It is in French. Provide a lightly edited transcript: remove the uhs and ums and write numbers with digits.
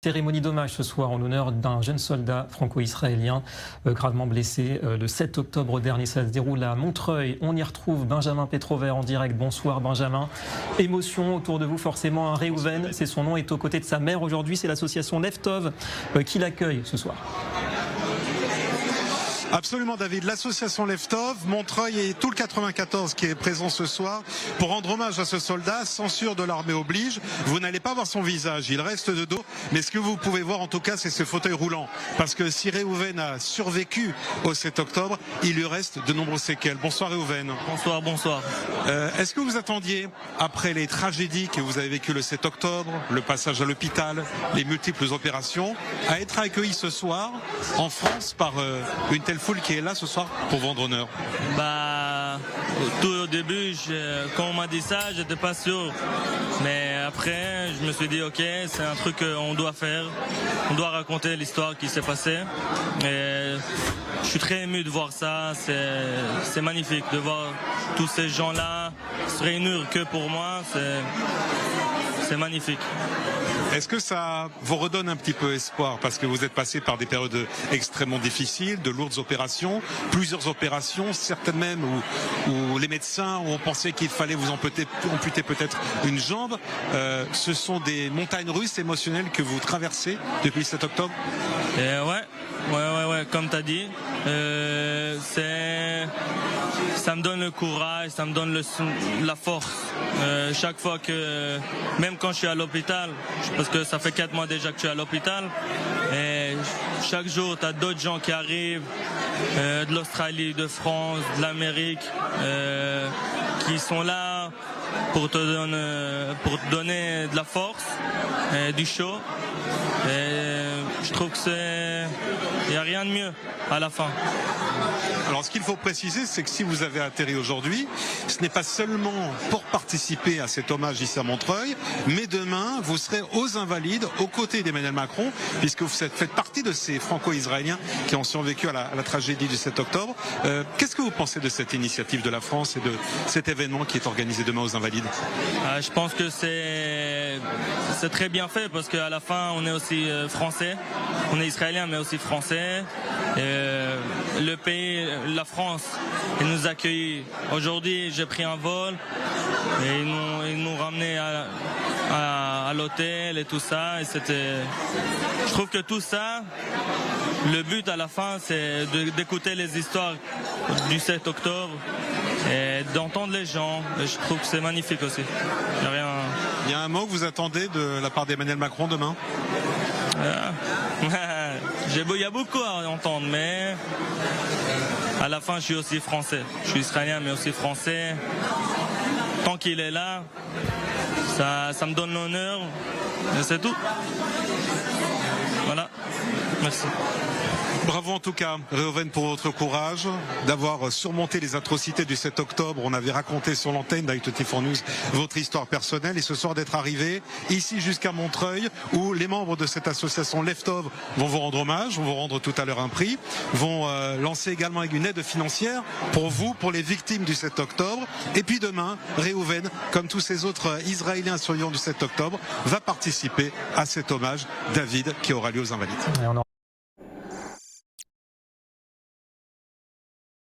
Cérémonie d'hommage ce soir en l'honneur d'un jeune soldat franco-israélien gravement blessé le 7 octobre dernier. Ça se déroule à Montreuil. On y retrouve Benjamin Pétrovert en direct. Bonsoir Benjamin. Émotion autour de vous forcément. Réhouven, c'est son nom, est aux côtés de sa mère aujourd'hui. C'est l'association Leftov qui l'accueille ce soir. Absolument David, l'association Leftov, Montreuil et tout le 94 qui est présent ce soir pour rendre hommage à ce soldat. Censure de l'armée oblige, vous n'allez pas voir son visage, il reste de dos, mais ce que vous pouvez voir en tout cas c'est ce fauteuil roulant, parce que si Réhouven a survécu au 7 octobre, il lui reste de nombreuses séquelles. Bonsoir Réhouven. Bonsoir, bonsoir. Est-ce que vous attendiez, après les tragédies que vous avez vécues le 7 octobre, le passage à l'hôpital, les multiples opérations, à être accueilli ce soir en France par une telle foule qui est là ce soir pour vendre honneur? Tout au début, quand on m'a dit ça, j'étais pas sûr. Mais après, je me suis dit, ok, c'est un truc qu'on doit faire. On doit raconter l'histoire qui s'est passée. Et je suis très ému de voir ça. C'est magnifique de voir tous ces gens-là se réunir que pour moi. C'est magnifique. Est-ce que ça vous redonne un petit peu espoir, parce que vous êtes passé par des périodes extrêmement difficiles, de lourdes opérations, plusieurs opérations, certaines même où les médecins ont pensé qu'il fallait vous amputer peut-être une jambe. Ce sont des montagnes russes émotionnelles que vous traversez depuis 7 octobre. Ouais, comme tu as dit, ça me donne le courage, ça me donne la force. Chaque fois que, même quand je suis à l'hôpital, parce que ça fait 4 mois déjà que je suis à l'hôpital, et chaque jour tu as d'autres gens qui arrivent, de l'Australie, de France, de l'Amérique, qui sont là pour te donner de la force, du chaud. Et je trouve que il n'y a rien de mieux à la fin. Alors ce qu'il faut préciser, c'est que si vous avez atterri aujourd'hui, ce n'est pas seulement pour participer à cet hommage ici à Montreuil, mais demain vous serez aux Invalides, aux côtés d'Emmanuel Macron, puisque vous faites partie de ces franco-israéliens qui ont survécu à la tragédie du 7 octobre. Qu'est-ce que vous pensez de cette initiative de la France et de cet événement qui est organisé demain aux Invalides? Je pense que c'est très bien fait, parce qu'à la fin on est aussi français, on est israélien mais aussi français. Le pays, la France, il nous accueille. Aujourd'hui, j'ai pris un vol et ils nous ramenaient à l'hôtel et tout ça. Et je trouve que tout ça, le but à la fin, c'est d'écouter les histoires du 7 octobre et d'entendre les gens. Et je trouve que c'est magnifique aussi. Il y a un mot que vous attendez de la part d'Emmanuel Macron demain? Il y a beaucoup à entendre, mais à la fin, je suis aussi français. Je suis israélien, mais aussi français. Tant qu'il est là, ça me donne l'honneur. Et c'est tout. Voilà. Merci. Bravo en tout cas, Réhouven, pour votre courage d'avoir surmonté les atrocités du 7 octobre. On avait raconté sur l'antenne d'I24 News votre histoire personnelle, et ce soir d'être arrivé ici jusqu'à Montreuil, où les membres de cette association Leftov vont vous rendre hommage, vont vous rendre tout à l'heure un prix, vont lancer également une aide financière pour vous, pour les victimes du 7 octobre. Et puis demain, Réhouven, comme tous ces autres Israéliens survivants du 7 octobre, va participer à cet hommage David qui aura lieu aux Invalides.